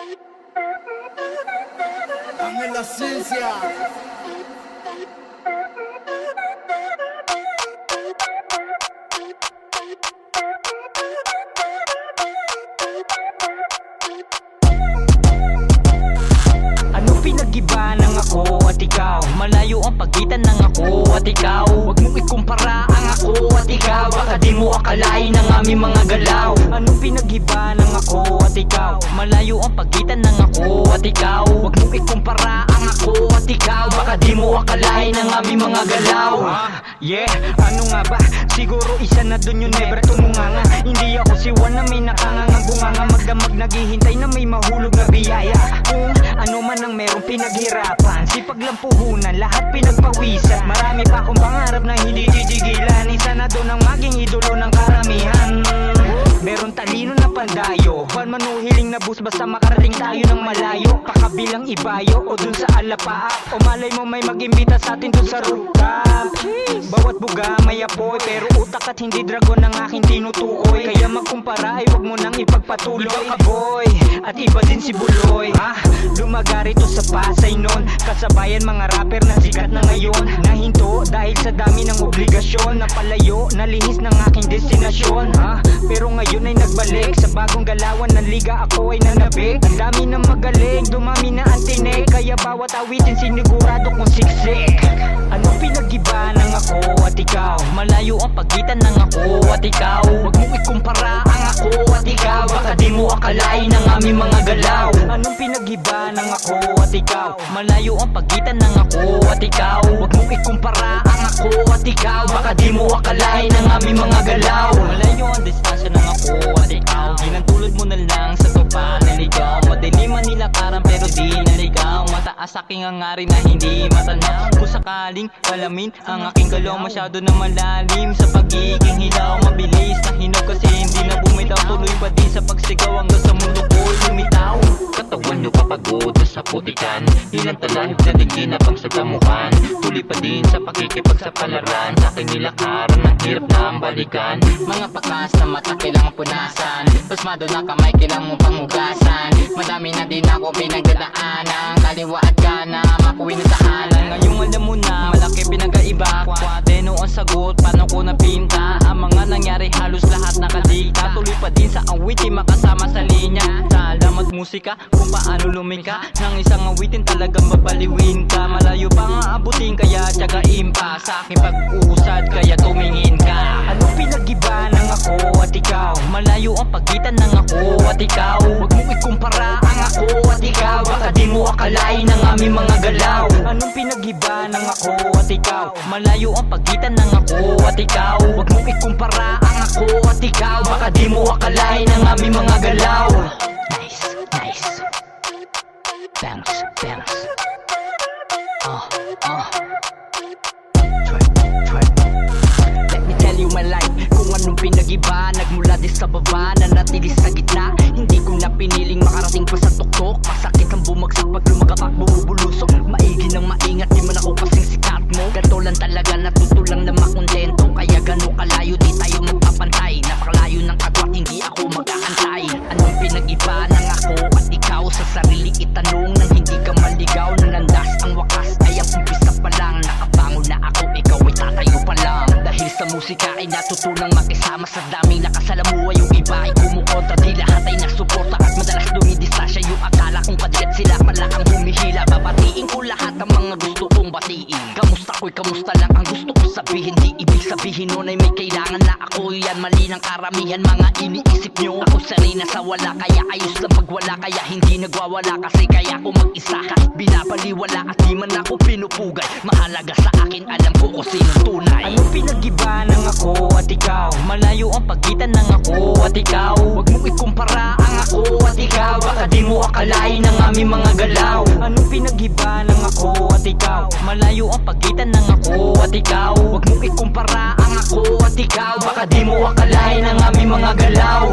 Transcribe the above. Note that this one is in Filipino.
Ang la ciencia. Ano pinag-iba ng ako at ikaw? Malayo ang pagitan ng ako at ikaw. Huwag mong ikumpara ang ako at ikaw. Baka di mo akalain ang aming mga galaw. Anong pinag-iba ng ako at ikaw? Malayo ang pagitan ng ako at ikaw. Huwag mong ikumpara ang ako at ikaw. Baka di mo akalain ang aming mga galaw. Yeah, ano nga ba? Siguro isa na dun yung never tumunganga. Hindi ako si Juan na may nakangangang bunganga. Magdamag naghihintay na may mahulog na biyaya. Kung ano man ang merong pinaghirapan, sipag lang puhunan, lahat pinagpawisan. Marami pa akong pangarap na hindi titigilan. Isa na doon ang maging idolo ng karamihan. Meron talino na pandayo, Juan manuhiling na bus basta makarating tayo ng malayo. Pakabilang ibayo o dun sa alapaa, o malay mo may mag-imbita sa atin dun sa rooftop. Bawat buga may apoy, pero utak at hindi dragon ang aking tinutukoy. Kaya magkumpara ay wag mo nang ipagpatuloy. Iba ka boy, at iba din si Buloy. Lumaga rito sa Pasay noon, kasabayan mga rapper na sikat na ngayon. Nahinto dahil sa dami ng obligasyon, napalayo, nalihis ng aking destinasyon. Pero ngayon ay nagbalik sa bagong galawan ng liga, ako ay nanabik. Ang dami ng magaling, dumami na ang tinik, kaya bawat awitin sinigurado kong siksik. Anong pinag-iba ng ako at ikaw? Malayo ang pagitan ng ako at ikaw. Huwag mong ikumpara ang ako at ikaw. Baka di mo akalain ang aming mga galaw. Anong pinag-iba ng ako at ikaw? Malayo ang pagitan ng ako at ikaw. Huwag mong ikumpara ang ako at ikaw. Baka di mo akalain ang aming mga galaw. Malayo ang distansya ng ako at ikaw. Ginantulad mo na lang sa tupa naligaw. Madilim man nilakaran pero di naligaw. Mataas aking hangarin na hindi matanaw. Kung sakaling alamin ang aking galaw, masyado na malalim sa pagiging hilaw. Mabilis na hinog kasi hindi na bumitaw. Tuloy pa din sa pagsigaw hanggang sa mundo ko'y lumitaw. Katawan nyo kapagod sa putikan, ilang talahib na nagginapang sa damuhan. Tuloy pa din sa pakikipagsapalaran, sa aking nilakaran ang hirap na ang balikan. Mga pakas na mata kailangang punasan, pasmado na kamay kailangan mong panghugasan. Madami na din ako pinagdadaanan, kaliwa at kanan mapuwi na tahanan. Ngayong alam mo na malaki pinagaiba. Kwateno ang sagot, paano ko napinta ang mga nangyari, halos lahat nakaligta. Tuloy pa din sa awitin makasama sa linya. Salamat musika kung paano lumika ng isang awitin, talagang babaliwin ka. Malayo pa nga abutin kaya tiyagain pa sa aking pag-uusad, kaya tumingin ka. Anong pinag-iba ng ako at ikaw? Malayo ang pagitan ng ako at ikaw. Huwag mong ikumpara ang ako at ikaw. Baka di mo akalain ang aming mga galaw. Anong pinag-iba ng ako at ikaw? Malayo ang pagitan ng ako at ikaw. Huwag mong ikumpara ang ako at ikaw. Baka di mo akalain ang aming mga galaw. Nice, nice. Thanks, thanks. Let me tell you my life, kung anong pinag-iba. Nagmula din sa baba, nanatili sa gitna. Hindi ko na piniling makarating pa sa tuktok. Masakit ang bumagsak pag lumagapak, bumubulusok. Maigi ng maingat, di man ako kasing sikat mo. Ganto lang talaga, natuto lang na makontento. Kaya gano'n kalayo, di tayo magpapantay. Napakalayo ng agwat, hindi ako mag-aantay. Anong pinag-iba ng ako at ikaw? Sa sarili itanong nang hindi ka maligaw. Nanandas ang wakas ay ang umpisa pa lang. Nakabangon na ako, ikaw ay tatayo pa lang. Dahil sa musika ay natutunang makisama sa daming nakasalamuha. Yung iba ay kumukontra, di lahat ay nagsuporta. At madalas dumidistasya yung akala kong padigat, sila pala ang humihila. Babatiin ko lahat ang mga gusto kong batiin. Kamusta ko'y kamusta lang ang gusto ko sabihin. Di ibig sabihin nun ay may kailangan na ako. Yan mali ng karamihan, mga iniisip nyo. Ako sanay na sa wala, kaya ayos lang magwala. Kaya hindi nagwawala kasi kaya ko mag-isa. Kahit binabaliwala at di man ako pinupugay, mahalaga sa akin, alam ko kung sino tunay. Anong pinag-iba ng ako at ikaw? Malayo ang pagitan ng ako at ikaw. Huwag mong ikumpara ang ako at ikaw. Baka di mo akalain ang aming mga galaw. Anong pinag-iba ng ako at ikaw? Malayo ang pagitan ng ako at ikaw. Huwag mong ikumpara ang ako at ikaw. Baka di mo akalain ang aming mga galaw.